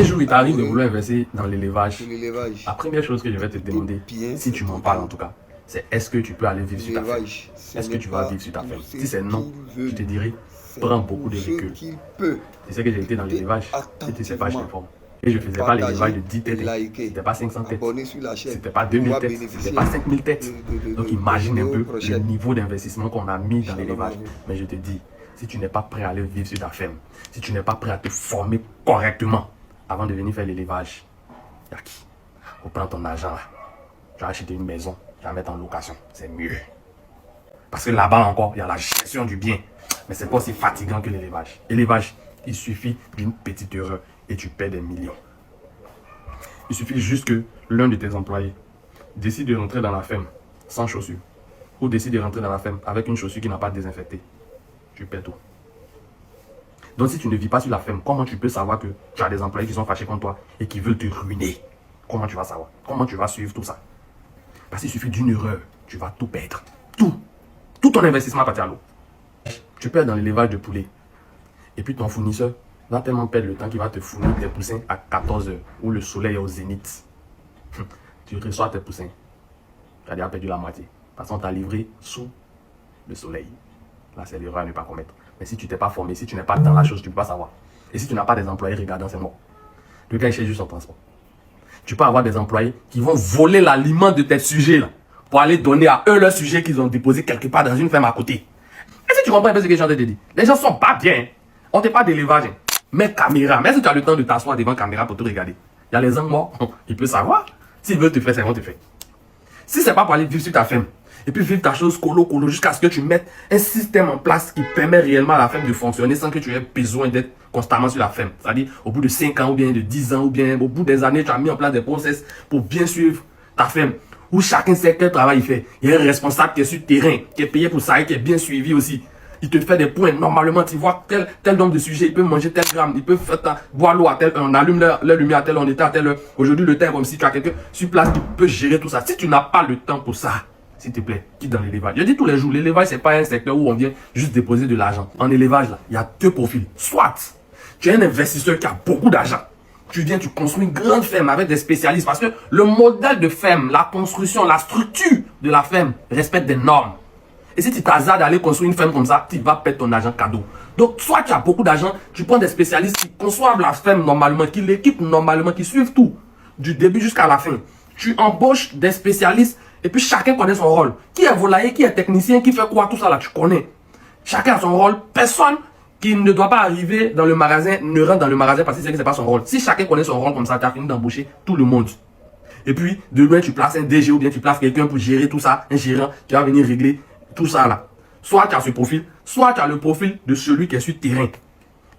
un jour il t'arrive de vouloir investir dans l'élevage, Sur l'élevage. la première chose que je vais te demander, bien, si tu m'en parles en tout cas, c'est est-ce que tu peux aller vivre sur ta ferme? L'élevage, ce Est-ce que n'est tu vas pas vivre sur ta tout ferme? ce Si c'est non, qu'il veut. je te dirais, C'est prends beaucoup de tout ce recul. qu'il peut. Tu sais que j'ai été dans l'élevage, si tu ne sais pas, je t'informe. Et je ne faisais pas l'élevage de 10 têtes, liker, c'était pas 500 têtes, abonner sur la chaîne. c'était pas On 2000 va têtes, bénéficier c'était pas 5000 têtes. Donc imagine un peu vidéos le prochaines. niveau d'investissement qu'on a mis dans l'élevage. Inch'Allah. Mais je te dis, si tu n'es pas prêt à aller vivre sur ta ferme, si tu n'es pas prêt à te former correctement avant de venir faire l'élevage, il y a qui? Reprends ton argent là. Tu vas acheter une maison, tu vas la mettre en location, c'est mieux. Parce que là-bas encore, il y a la gestion du bien. Mais c'est pas aussi fatigant que l'élevage. L'élevage, il suffit d'une petite erreur et tu perds des millions. Il suffit juste que l'un de tes employés décide de rentrer dans la ferme sans chaussures. Ou décide de rentrer dans la ferme avec une chaussure qui n'a pas désinfecté. Tu perds tout. Donc si tu ne vis pas sur la ferme, comment tu peux savoir que tu as des employés qui sont fâchés contre toi et qui veulent te ruiner? Comment tu vas savoir? Comment tu vas suivre tout ça? Parce qu'il suffit d'une erreur, tu vas tout perdre. Tout. Tout ton investissement va partir à l'eau. Tu perds dans l'élevage de poulets. Et puis ton fournisseur va tellement perdre le temps qu'il va te fournir tes poussins à 14 h où le soleil est au zénith. Tu reçois tes poussins. Tu as déjà perdu la moitié. Parce qu'on t'a livré sous le soleil. Là, c'est l'erreur à ne pas commettre. Mais si tu t'es pas formé, si tu n'es pas dans la chose, tu ne peux pas savoir. Et si tu n'as pas des employés regardant, c'est mort. Le gars, il cherche juste son transport. Tu peux avoir des employés qui vont voler l'aliment de tes sujets là, pour aller donner à eux leur sujet qu'ils ont déposé quelque part dans une ferme à côté. Et si tu comprends un peu ce que je suis en train de te dire, les gens sont pas bien. On ne fait pas d'élevage. Mais caméra, mais si tu as le temps de t'asseoir devant caméra pour te regarder, il y a les gens morts, ils peuvent savoir. S'ils veulent te faire, c'est vont te faire. Si c'est pas pour aller vivre sur ta ferme, et puis vivre ta chose colo jusqu'à ce que tu mettes un système en place qui permet réellement à la ferme de fonctionner sans que tu aies besoin d'être constamment sur la ferme. C'est-à-dire au bout de 5 ans ou bien de 10 ans ou bien au bout des années, tu as mis en place des process pour bien suivre ta ferme. Où chacun sait quel travail il fait. Il y a un responsable qui est sur le terrain, qui est payé pour ça et qui est bien suivi aussi. Il te fait des points. Normalement, tu vois tel nombre de sujets, il peut manger tel gramme, il peut boire l'eau à tel heure, on allume leur lumière à telle heure, on était à telle heure. Aujourd'hui, le temps est comme si tu as quelqu'un sur place qui peut gérer tout ça. Si tu n'as pas le temps pour ça, s'il te plaît, quitte dans l'élevage. Je dis tous les jours, l'élevage, c'est pas un secteur où on vient juste déposer de l'argent. En élevage, là, il y a deux profils. Soit tu es un investisseur qui a beaucoup d'argent. Tu viens, tu construis une grande ferme avec des spécialistes. Parce que le modèle de ferme, la construction, la structure de la ferme respecte des normes. Et si tu t'hasardes d'aller construire une ferme comme ça, tu vas perdre ton argent cadeau. Donc, soit tu as beaucoup d'argent, tu prends des spécialistes qui conçoivent la ferme normalement, qui l'équipent normalement, qui suivent tout, du début jusqu'à la fin. Tu embauches des spécialistes et puis chacun connaît son rôle. Qui est volailler, qui est technicien, qui fait quoi, tout ça là, tu connais. Chacun a son rôle. Personne qui ne doit pas arriver dans le magasin ne rentre dans le magasin parce qu'il sait que ce n'est pas son rôle. Si chacun connaît son rôle comme ça, tu as fini d'embaucher tout le monde. Et puis, de loin, tu places un DG ou bien tu places quelqu'un pour gérer tout ça, un gérant qui va venir régler tout ça là. Soit tu as ce profil, soit tu as le profil de celui qui est sur le terrain.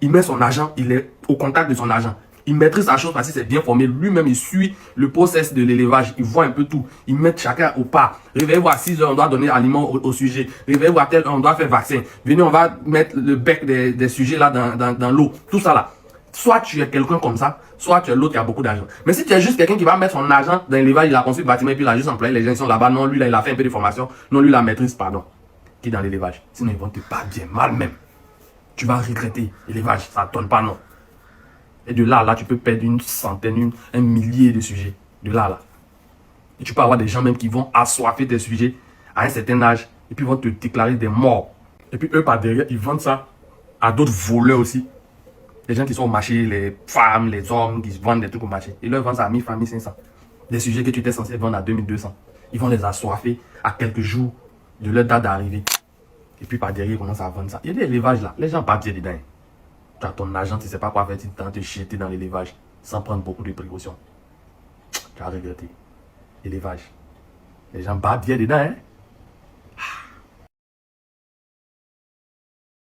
Il met son argent, il est au contact de son argent. Il maîtrise sa chose parce qu'il s'est bien formé. Lui-même, il suit le process de l'élevage. Il voit un peu tout. Il met chacun au pas. Réveillez-vous à 6 h, on doit donner aliment au sujet. Réveillez-vous à telle heure, on doit faire vaccin. Venez, on va mettre le bec des sujets là dans l'eau. Tout ça là. Soit tu es quelqu'un comme ça, soit tu es l'autre qui a beaucoup d'argent. Mais si tu es juste quelqu'un qui va mettre son argent dans l'élevage, il a construit le bâtiment et puis il a juste employé les gens qui sont là-bas. Non, lui là, il a fait un peu de formation. Non, lui la maîtrise, pardon. Qui est dans l'élevage. Sinon, ils vont te pas bien, mal même. Tu vas regretter. L'élevage, ça ne donne pas non. Et de là, tu peux perdre une centaine, un millier de sujets. De là. Et tu peux avoir des gens même qui vont assoiffer tes sujets à un certain âge et puis vont te déclarer des morts. Et puis eux, par derrière, ils vendent ça à d'autres voleurs aussi. Les gens qui sont au marché, les femmes, les hommes qui se vendent des trucs au marché. Ils leur vendent ça à 1000 francs, 1500. Des sujets que tu étais censé vendre à 2200. Ils vont les assoiffer à quelques jours de leur date d'arrivée. Et puis par derrière, ils commencent à vendre ça. Il y a des élevages là. Les gens pas bien dedans. Tu as ton argent, tu ne sais pas quoi faire, tu tentes de jeter dans l'élevage sans prendre beaucoup de précautions. Tu as regretté. Élevage. Les gens battent bien dedans, hein.